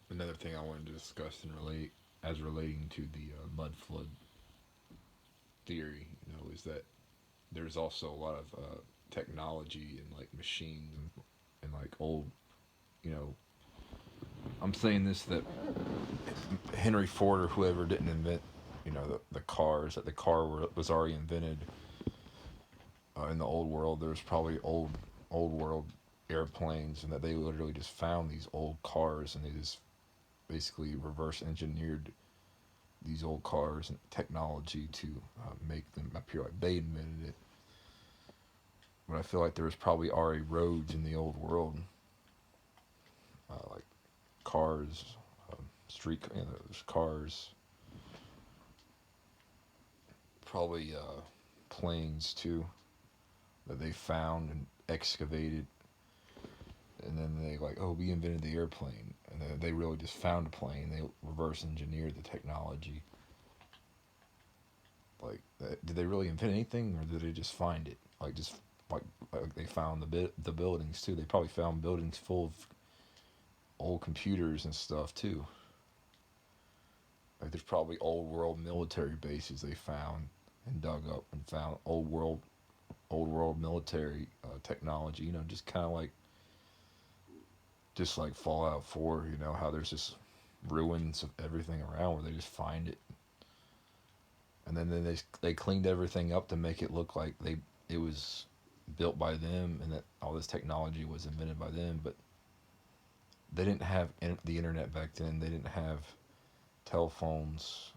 Another thing I wanted to discuss and relate as relating to the mud flood theory, is that there's also a lot of technology and like machines and like old, you know, I'm saying this that Henry Ford or whoever didn't invent, the cars, that the car was already invented in the old world. There's probably old world airplanes, and that they literally just found these old cars and they just basically reverse engineered these old cars and technology to make them appear like they invented it. But I feel like there was probably already roads in the old world, like cars, street, there's cars, probably planes too that they found and excavated, and then they like, oh, we invented the airplane, and then they really just found a plane. They reverse engineered the technology. Like, did they really invent anything, or did they just find it? Like they found the buildings too. They probably found buildings full of old computers and stuff too. Like there's probably old world military bases they found and dug up and found old world military technology. Just kind of like Fallout 4. How there's just ruins of everything around where they just find it, and then they cleaned everything up to make it look like it was built by them and that all this technology was invented by them. But they didn't have the internet back then. They didn't have telephones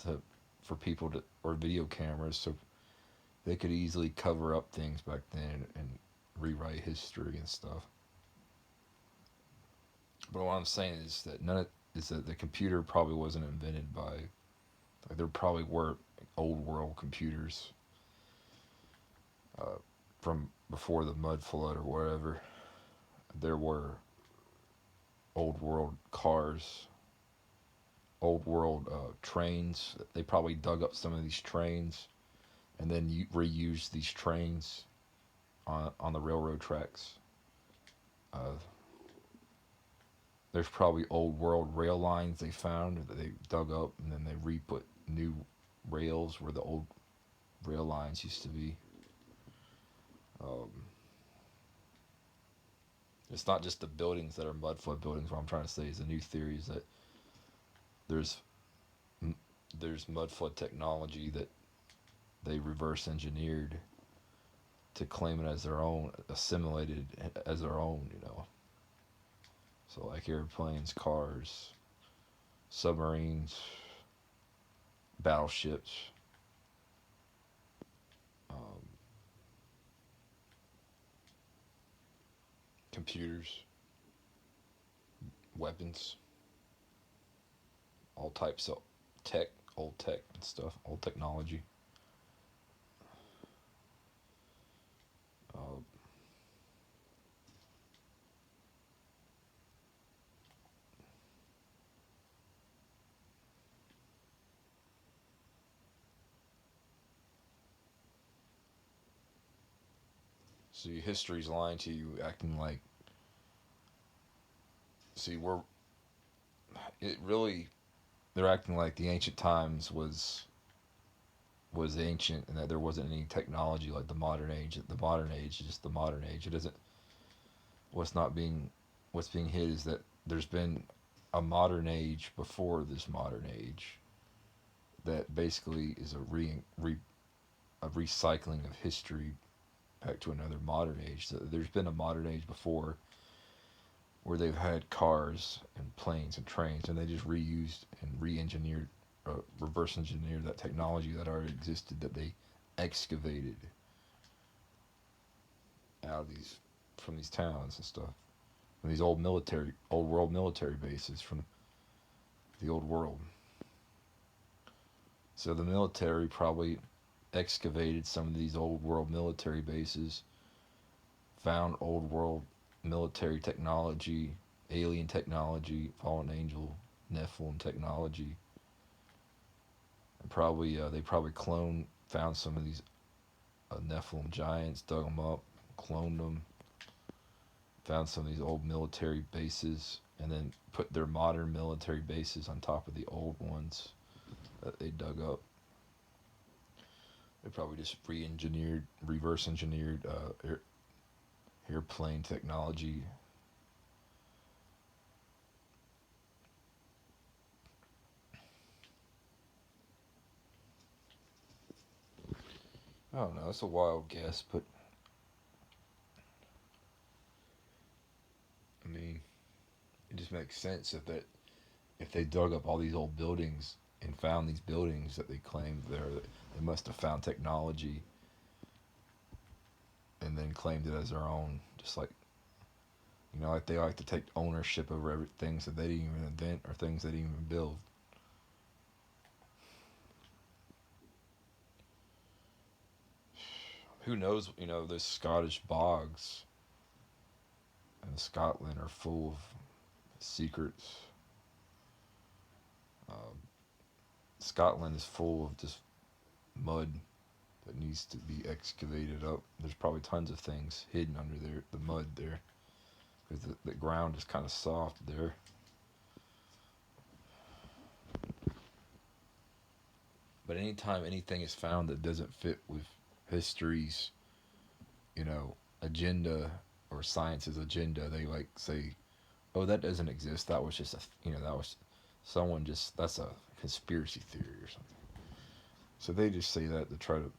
to for people to or video cameras, so they could easily cover up things back then and rewrite history and stuff. But what I'm saying is that none of is that the computer probably wasn't invented by like there probably were old world computers uh, from before the mud flood or wherever. There were old world cars, old world trains. They probably dug up some of these trains and then reused these trains on the railroad tracks. Uh, there's probably old world rail lines they found that they dug up and then they re-put new rails where the old rail lines used to be. Um, it's not just the buildings that are mud flood buildings. What I'm trying to say is the new theory is that there's there's mud flood technology that they reverse engineered to claim it as their own, assimilated as their own. So like airplanes, cars, submarines, battleships, um, computers, weapons, all types of tech, old tech and stuff, old technology. Uh, see, history's lying to you, acting like. See, it really. They're acting like the ancient times was ancient and that there wasn't any technology like the modern age. The modern age is just the modern age. It doesn't. What's not being what's being hid is that there's been a modern age before this modern age that basically is a recycling of history back to another modern age. So there's been a modern age before where they've had cars and planes and trains, and they just reused and re-engineered, reverse engineered that technology that already existed that they excavated out of these from these towns and stuff, from these old world military bases from the old world. So the military probably excavated some of these old world military bases, found old world military technology, alien technology, fallen angel, Nephilim technology, and probably they probably found some of these Nephilim giants, dug them up, cloned them, found some of these old military bases, and then put their modern military bases on top of the old ones that they dug up. They probably just re-engineered, reverse engineered airplane technology. I don't know. It's a wild guess, but I mean, it just makes sense if they dug up all these old buildings and found these buildings that they claimed there, they must have found technology and then claimed it as their own. Just like, like they like to take ownership over things that they didn't even invent or things they didn't even build. Who knows? The Scottish bogs in Scotland are full of secrets. Um, Scotland is full of just mud that needs to be excavated up. There's probably tons of things hidden under there, the mud there, because the ground is kind of soft there. But anytime anything is found that doesn't fit with history's, agenda or science's agenda, they like say, "Oh, that doesn't exist. That was just that was someone just that's a conspiracy theory or something." So they just say that to try to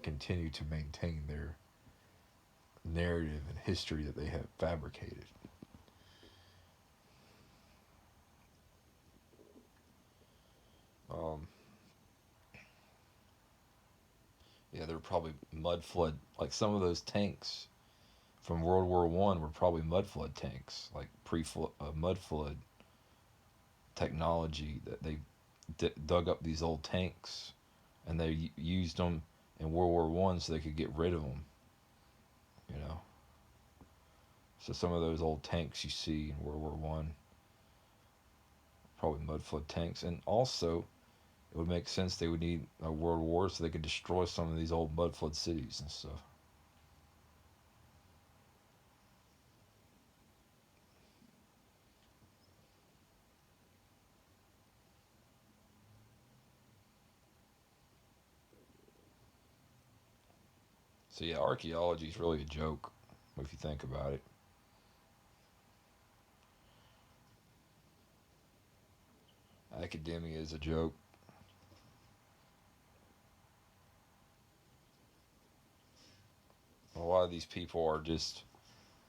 continue to maintain their narrative and history that they have fabricated. Um, yeah, there were probably mud flood, like some of those tanks from World War One were probably mud flood tanks, like mud flood technology that they dug up these old tanks, and they used them in World War One so they could get rid of them. You know, so some of those old tanks you see in World War One, probably mud flood tanks, and also it would make sense they would need a world war so they could destroy some of these old mud flood cities and stuff. So yeah, archaeology is really a joke if you think about it. Academia is a joke. A lot of these people are just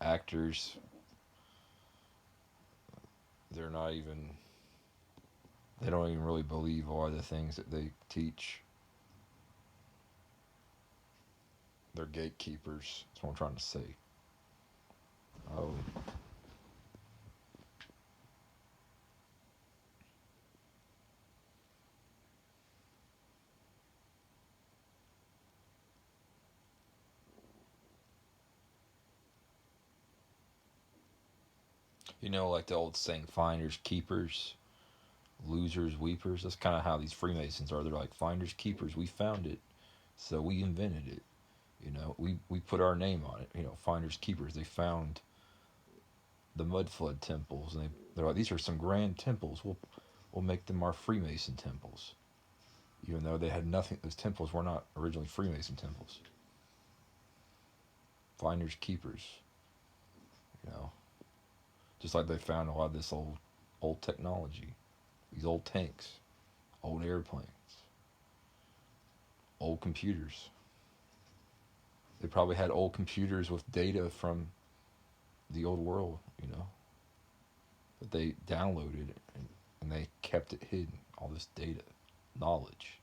actors. They're not even. They don't even really believe a lot of the things that they teach. They're gatekeepers. That's what I'm trying to say. Oh, like the old saying, "Finders keepers, losers weepers." That's kind of how these Freemasons are. They're like finders keepers. We found it, so we invented it. We put our name on it. Finders keepers. They found the mud flood temples, and they're like, these are some grand temples. We'll make them our Freemason temples, even though they had nothing. Those temples were not originally Freemason temples. Finders keepers. You know, just like they found a lot of this old technology, these old tanks, old airplanes, old computers. They probably had old computers with data from the old world, that they downloaded and they kept it hidden. All this data, knowledge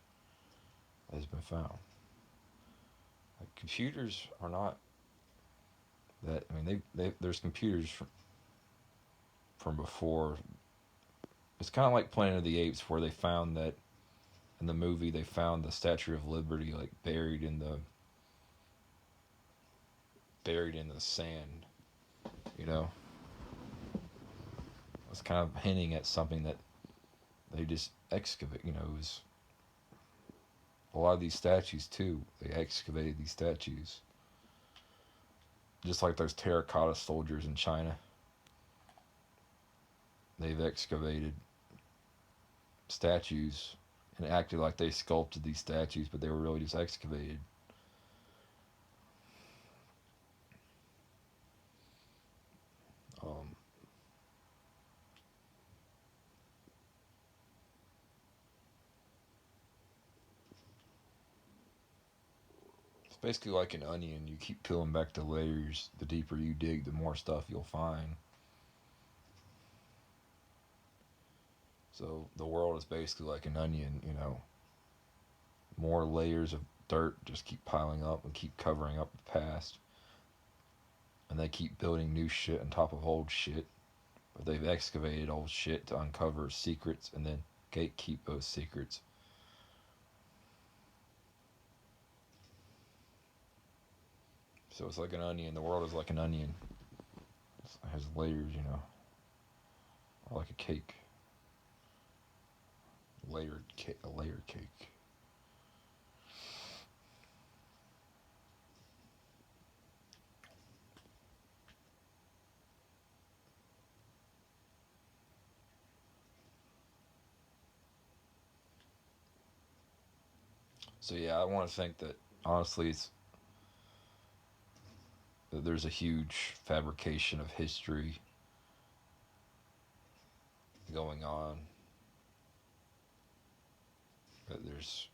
has been found. Like computers are not that. I mean, there's computers from before. It's kind of like Planet of the Apes, where they found that in the movie they found the Statue of Liberty like buried in the sand. You know, it's kind of hinting at something that they just excavate. It was a lot of these statues too. They excavated these statues, just like those terracotta soldiers in China. they've excavated statues and acted like they sculpted these statues, but they were really just excavated. Um, it's basically like an onion. You keep peeling back the layers. The deeper you dig, the more stuff you'll find. So the world is basically like an onion. More layers of dirt just keep piling up and keep covering up the past, and they keep building new shit on top of old shit. But they've excavated old shit to uncover secrets and then gatekeep those secrets. So it's like an onion. The world is like an onion. It has layers, like a cake, a layered cake. So yeah, I want to think that honestly, it's that there's a huge fabrication of history going on. That there's